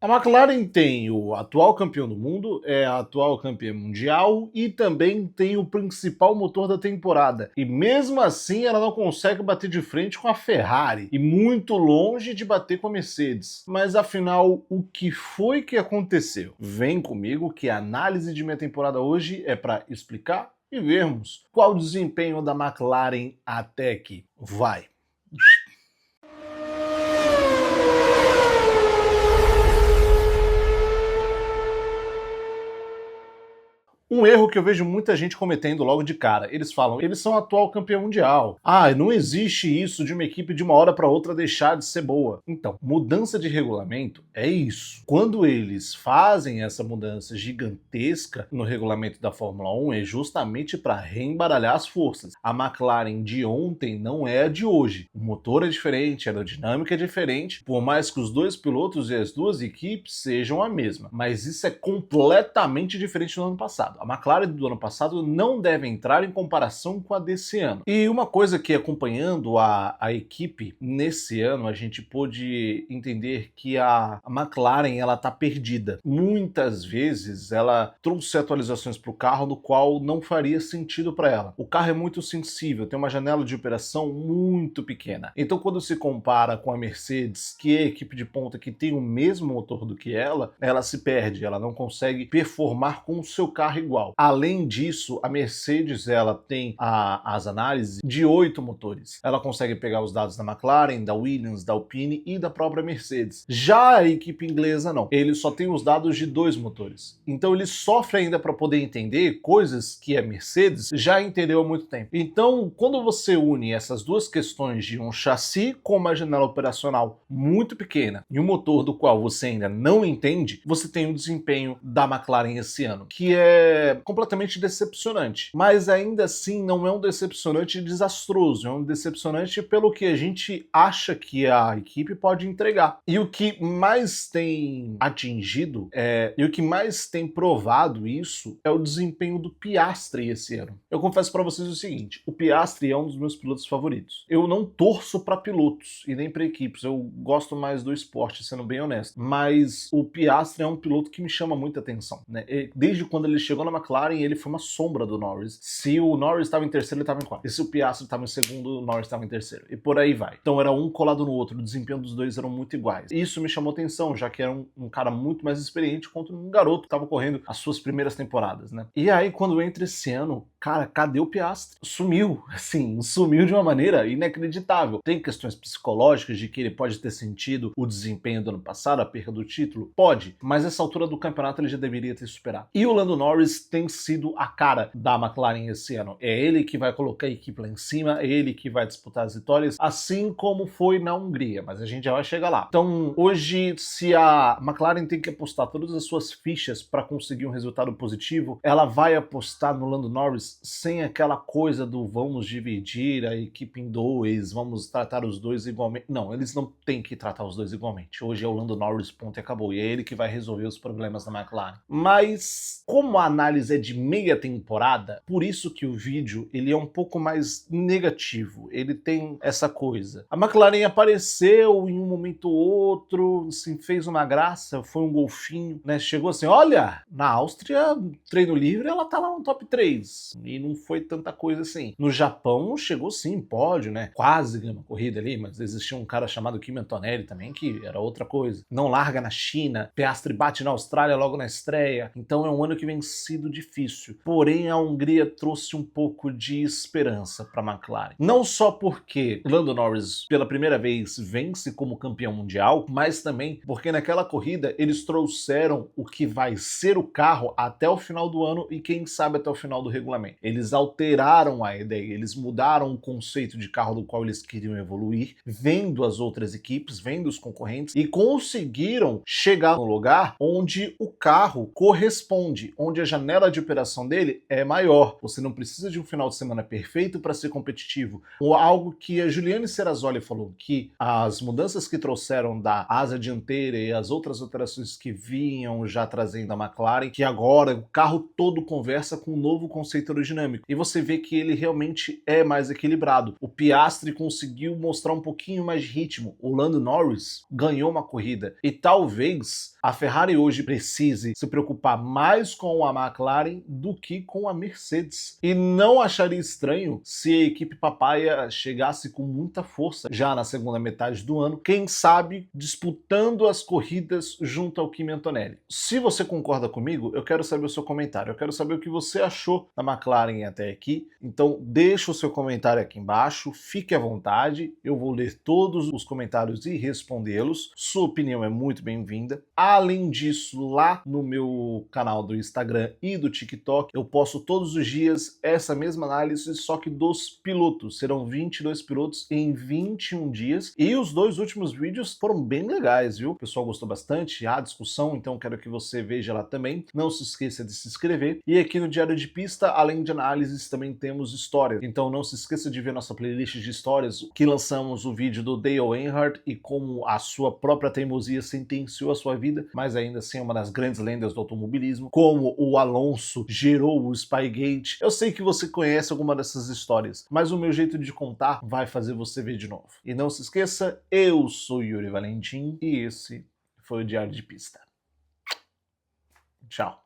A McLaren tem o atual campeão do mundo, é a atual campeã mundial e também tem o principal motor da temporada. E mesmo assim ela não consegue bater de frente com a Ferrari e muito longe de bater com a Mercedes. Mas afinal, o que foi que aconteceu? Vem comigo que a análise de minha temporada hoje é para explicar e vermos qual o desempenho da McLaren até aqui. Vai! Um erro que eu vejo muita gente cometendo logo de cara. Eles falam, eles são atual campeão mundial. Ah, não existe isso de uma equipe de uma hora para outra deixar de ser boa. Então, mudança de regulamento é isso. Quando eles fazem essa mudança gigantesca no regulamento da Fórmula 1, é justamente para reembaralhar as forças. A McLaren de ontem não é a de hoje. O motor é diferente, a aerodinâmica é diferente, por mais que os dois pilotos e as duas equipes sejam a mesma. Mas isso é completamente diferente do ano passado. A McLaren do ano passado não deve entrar em comparação com a desse ano. E uma coisa que, acompanhando a equipe nesse ano, a gente pôde entender que a McLaren ela tá perdida. Muitas vezes ela trouxe atualizações para o carro no qual não faria sentido para ela. O carro é muito sensível, tem uma janela de operação muito pequena. Então quando se compara com a Mercedes, que é a equipe de ponta que tem o mesmo motor do que ela se perde, ela não consegue performar com o seu carro igual. Além disso, a Mercedes ela tem as análises de 8 motores. Ela consegue pegar os dados da McLaren, da Williams, da Alpine e da própria Mercedes. Já a equipe inglesa não. Ele só tem os dados de 2 motores. Então ele sofre ainda para poder entender coisas que a Mercedes já entendeu há muito tempo. Então, quando você une essas duas questões de um chassi com uma janela operacional muito pequena e um motor do qual você ainda não entende, você tem o desempenho da McLaren esse ano, que é completamente decepcionante. Mas ainda assim não é um decepcionante desastroso, é um decepcionante pelo que a gente acha que a equipe pode entregar. E o que mais tem atingido e o que mais tem provado isso é o desempenho do Piastri esse ano. Eu confesso para vocês o seguinte, o Piastri é um dos meus pilotos favoritos. Eu não torço para pilotos e nem para equipes, eu gosto mais do esporte, sendo bem honesto. Mas o Piastri é um piloto que me chama muita atenção, né? Desde quando ele chegou na McLaren, ele foi uma sombra do Norris. Se o Norris estava em terceiro, ele estava em quarto. E se o Piastri estava em segundo, o Norris estava em terceiro. E por aí vai. Então era um colado no outro, o desempenho dos dois eram muito iguais. Isso me chamou atenção, já que era um cara muito mais experiente contra um garoto que estava correndo as suas primeiras temporadas, né? E aí, quando entra esse ano, cara, cadê o Piastri? Sumiu, assim, sumiu de uma maneira inacreditável. Tem questões psicológicas de que ele pode ter sentido o desempenho do ano passado, a perda do título? Pode, mas essa altura do campeonato ele já deveria ter superado. E o Lando Norris tem sido a cara da McLaren esse ano. É ele que vai colocar a equipe lá em cima, é ele que vai disputar as vitórias, assim como foi na Hungria, mas a gente já vai chegar lá. Então, hoje, se a McLaren tem que apostar todas as suas fichas para conseguir um resultado positivo, ela vai apostar no Lando Norris sem aquela coisa do vamos dividir a equipe em dois, vamos tratar os dois igualmente. Não, eles não têm que tratar os dois igualmente. Hoje é o Lando Norris, ponto e acabou. E é ele que vai resolver os problemas da McLaren. Mas, como a análise é de meia temporada, por isso que o vídeo ele é um pouco mais negativo, ele tem essa coisa. A McLaren apareceu em um momento ou outro, assim, fez uma graça, foi um golfinho, né? Chegou assim, olha, na Áustria, treino livre, ela tá lá no top 3, e não foi tanta coisa assim. No Japão, chegou sim, pódio, né? Quase ganhou uma corrida ali, mas existia um cara chamado Kimi Antonelli também, que era outra coisa. Não larga na China, Piastri bate na Austrália logo na estreia, então é um ano que vem sido difícil. Porém, a Hungria trouxe um pouco de esperança para a McLaren. Não só porque Lando Norris, pela primeira vez, vence como campeão mundial, mas também porque naquela corrida eles trouxeram o que vai ser o carro até o final do ano e quem sabe até o final do regulamento. Eles alteraram a ideia, eles mudaram o conceito de carro do qual eles queriam evoluir, vendo as outras equipes, vendo os concorrentes e conseguiram chegar no lugar onde o carro corresponde, onde a janela janela de operação dele é maior. Você não precisa de um final de semana perfeito para ser competitivo. Ou algo que a Juliane Serrazoli falou, que as mudanças que trouxeram da asa dianteira e as outras alterações que vinham já trazendo a McLaren, que agora o carro todo conversa com um novo conceito aerodinâmico. E você vê que ele realmente é mais equilibrado. O Piastri conseguiu mostrar um pouquinho mais de ritmo. O Lando Norris ganhou uma corrida. E talvez a Ferrari hoje precise se preocupar mais com a McLaren do que com a Mercedes. E não acharia estranho se a equipe papaya chegasse com muita força já na segunda metade do ano, quem sabe disputando as corridas junto ao Kimi Antonelli. Se você concorda comigo, eu quero saber o seu comentário, eu quero saber o que você achou da McLaren até aqui, então deixa o seu comentário aqui embaixo, fique à vontade, eu vou ler todos os comentários e respondê-los, sua opinião é muito bem-vinda. Além disso, lá no meu canal do Instagram e do TikTok, eu posto todos os dias essa mesma análise, só que dos pilotos. Serão 22 pilotos em 21 dias. E os dois últimos vídeos foram bem legais, viu? O pessoal gostou bastante, há discussão, então quero que você veja lá também. Não se esqueça de se inscrever. E aqui no Diário de Pista, além de análises, também temos histórias. Então não se esqueça de ver nossa playlist de histórias, que lançamos o vídeo do Dale Earnhardt e como a sua própria teimosia sentenciou a sua vida, mas ainda assim é uma das grandes lendas do automobilismo, como o Alonso gerou o Spygate. Eu sei que você conhece alguma dessas histórias, mas o meu jeito de contar vai fazer você ver de novo. E não se esqueça, eu sou Yuri Valentim e esse foi o Diário de Pista. Tchau.